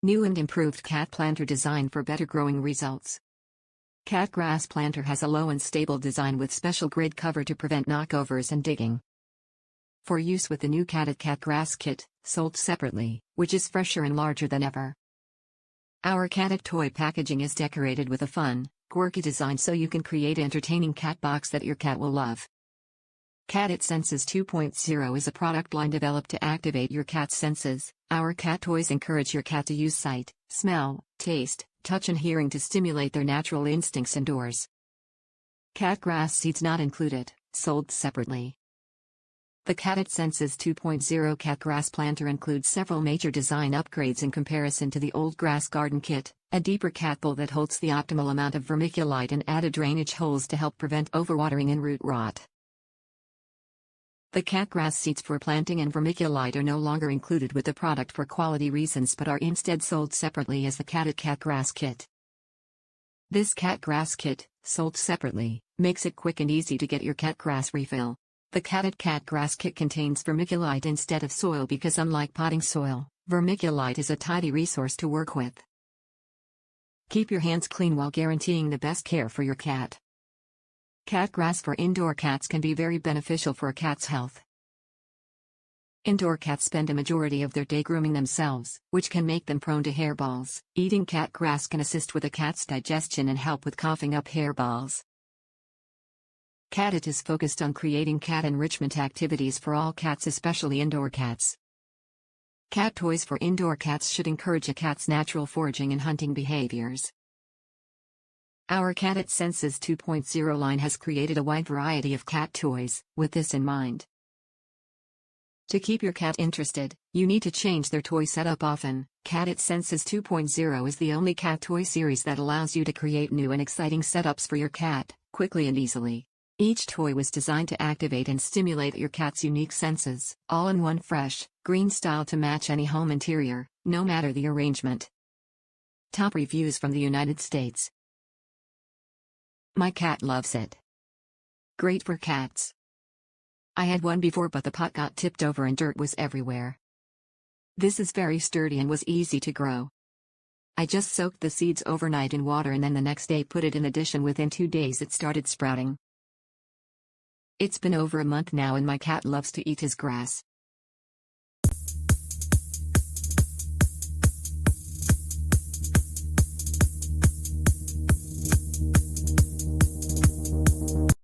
New and improved cat planter design for better growing results. Cat grass planter has a low and stable design with special grid cover to prevent knockovers and digging. For use with the new Catit Cat Grass Kit, sold separately, which is fresher and larger than ever. Our Catit toy packaging is decorated with a fun, quirky design so you can create an entertaining cat box that your cat will love. Catit Senses 2.0 is a product line developed to activate your cat's senses. Our cat toys encourage your cat to use sight, smell, taste, touch and hearing to stimulate their natural instincts indoors. Cat grass seeds not included, sold separately. The Catit Senses 2.0 cat grass planter includes several major design upgrades in comparison to the old grass garden kit: a deeper cat bowl that holds the optimal amount of vermiculite and added drainage holes to help prevent overwatering and root rot. The cat grass seeds for planting and vermiculite are no longer included with the product for quality reasons but are instead sold separately as the Catit Cat Grass Kit. This cat grass kit, sold separately, makes it quick and easy to get your cat grass refill. The Catit Cat Grass Kit contains vermiculite instead of soil because unlike potting soil, vermiculite is a tidy resource to work with. Keep your hands clean while guaranteeing the best care for your cat. Cat grass for indoor cats can be very beneficial for a cat's health. Indoor cats spend a majority of their day grooming themselves, which can make them prone to hairballs. Eating cat grass can assist with a cat's digestion and help with coughing up hairballs. Catit is focused on creating cat enrichment activities for all cats, especially indoor cats. Cat toys for indoor cats should encourage a cat's natural foraging and hunting behaviors. Our Catit Senses 2.0 line has created a wide variety of cat toys, with this in mind. To keep your cat interested, you need to change their toy setup often. Catit Senses 2.0 is the only cat toy series that allows you to create new and exciting setups for your cat, quickly and easily. Each toy was designed to activate and stimulate your cat's unique senses, all in one fresh, green style to match any home interior, no matter the arrangement. Top reviews from the United States. My cat loves it. Great for cats. I had one before but the pot got tipped over and dirt was everywhere. This is very sturdy and was easy to grow. I just soaked the seeds overnight in water and then the next day put it in the dish and within 2 days it started sprouting. It's been over a month now and my cat loves to eat his grass.